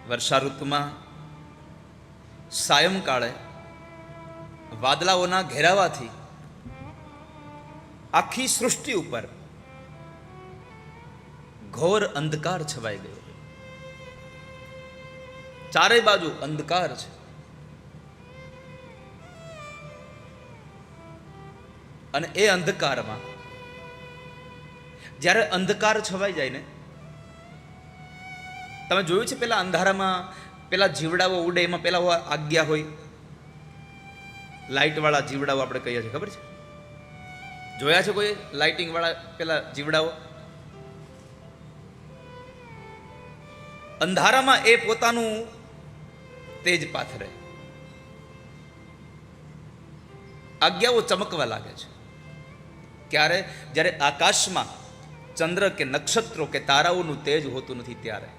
વર્ષા ઋતુમાં સાયંકાળે વાદળાઓના ઘેરાવાથી આખી સૃષ્ટિ ઉપર ઘોર અંધકાર છવાઈ ગયો. ચારે બાજુ અંધકાર છે. અને એ અંધકારમાં જ્યારે અંધકાર છવાઈ જાય ને, તમે જોયું છે પેલા અંધારામાં પેલા જીવડાઓ ઉડે, એમાં પેલા આજ્ઞા હોય, લાઇટ વાળા જીવડાઓ આપણે કહીએ છીએ, ખબર છે? જોયા છે કોઈ લાઇટિંગ વાળા પેલા જીવડાઓ? અંધારામાં એ પોતાનું તેજ પાથરે, આજ્ઞાઓ ચમકવા લાગે છે. ક્યારે? જ્યારે આકાશમાં ચંદ્ર કે નક્ષત્રો કે તારાઓનું તેજ હોતું નથી ત્યારે.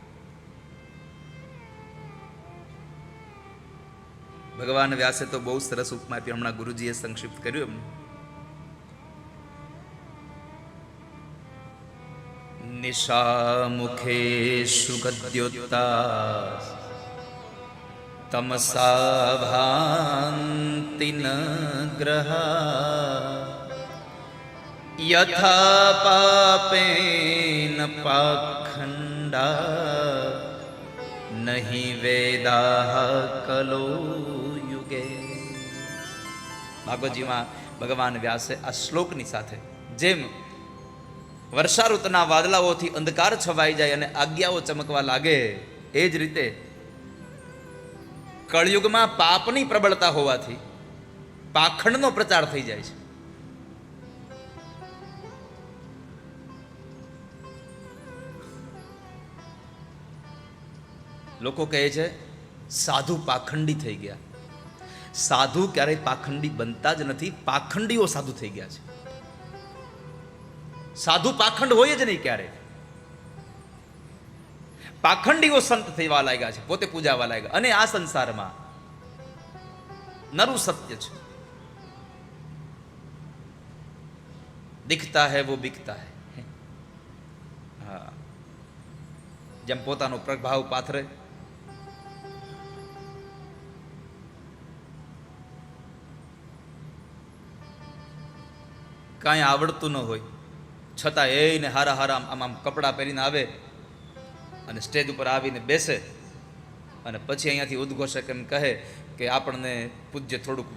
ભગવાન વ્યાસે તો બહુ સરસ ઉપમા આપી, હમણાં ગુરુજીએ સંક્ષિપ્ત કર્યું એમને. નિશા મુખે સુગદ્યોતા તમસા ભાંતિ ન ગ્રહા યથા પાપેન પાખંડા નહીં વેદાહ કલો યુગે. ભાગવતજીમાં ભગવાન વ્યાસે આ શ્લોકની સાથે જેમ વર્ષા ઋતુના વાદળાઓથી અંધકાર છવાઈ જાય અને આજ્ઞાઓ ચમકવા લાગે, એ જ રીતે કળયુગમાં પાપની પ્રબળતા હોવાથી પાખંડનો પ્રચાર થઈ જાય છે. લોકો કહે છે સાધુ પાખંડી થઈ ગયા. સાધુ ક્યારેય પાખંડી બનતા જ નથી, પાખંડીઓ સાધુ થઈ ગયા છે. સાધુ પાખંડ હોય જ નહીં ક્યારે. પાખંડીઓ સંત થવા લાગ્યા છે, પોતે પૂજાવા લાગ્યા. અને આ સંસારમાં નરું સત્ય છે, દિખતા હૈ વો બિકતા હૈ. હા, જેમ પોતાનો પ્રભાવ પાથરે, કાંઈ આવડતું ન હોય છતાં એને હારા હારા આમ કપડાં પહેરીને આવે અને સ્ટેજ ઉપર આવીને બેસે અને પછી અહીંયાથી ઉદ્ઘોષે એમ કહે કે આપણને પૂજ્ય થોડુંક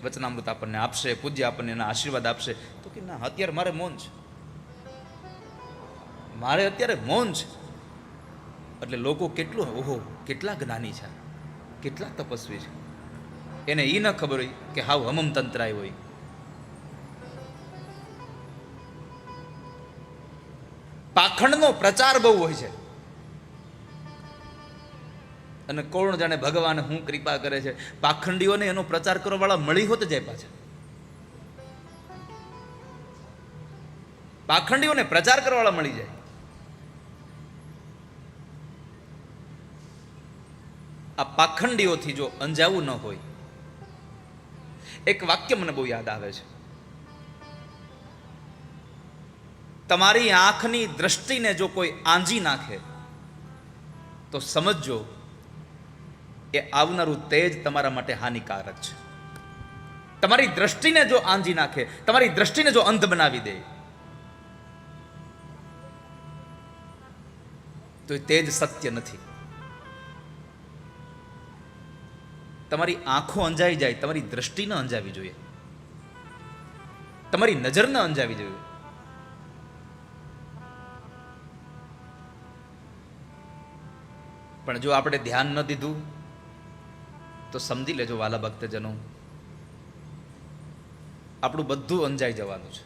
વચનામૃત આપણને આપશે, પૂજ્ય આપણને એના આશીર્વાદ આપશે. તો કે ના, અત્યારે મારે મૌન છે, મારે અત્યારે મૌન છે. એટલે લોકો કેટલું, ઓહો કેટલા જ્ઞાની છે, કેટલા તપસ્વી છે, એને એ ન ખબર હોય કે હાવ હમમ તંત્રાય હોય. પાખંડનો પ્રચાર બહુ હોય છે. અને કોણ જાણે ભગવાન હું કૃપા કરે છે, પાખંડીઓને એનો પ્રચાર કરવા વાળા મળી હોત જાય પાછા. પાખંડીઓને પ્રચાર કરવા વાળા મળી જાય. આ પાખંડીઓથી જો અંજાવું ન હોય, એક વાક્ય મને બહુ યાદ આવે છે. તમારી આંખની દ્રષ્ટિને જો કોઈ આંજી નાખે તો સમજજો એ આવનારું તેજ તમારા માટે હાનિકારક છે. તમારી દ્રષ્ટિને જો આંજી નાખે, તમારી દ્રષ્ટિને જો અંધ બનાવી દે તો એ તેજ સત્ય નથી. તમારી આંખો અંજાઈ જાય, તમારી દ્રષ્ટિ ન અંજાવી જોઈએ, તમારી નજર ન અંજાવી જોઈએ. પણ જો આપણે ધ્યાન ન દીધું તો સમજી લેજો વાલા ભક્તજનો, આપણું બધું અંજાઈ જવાનું છે.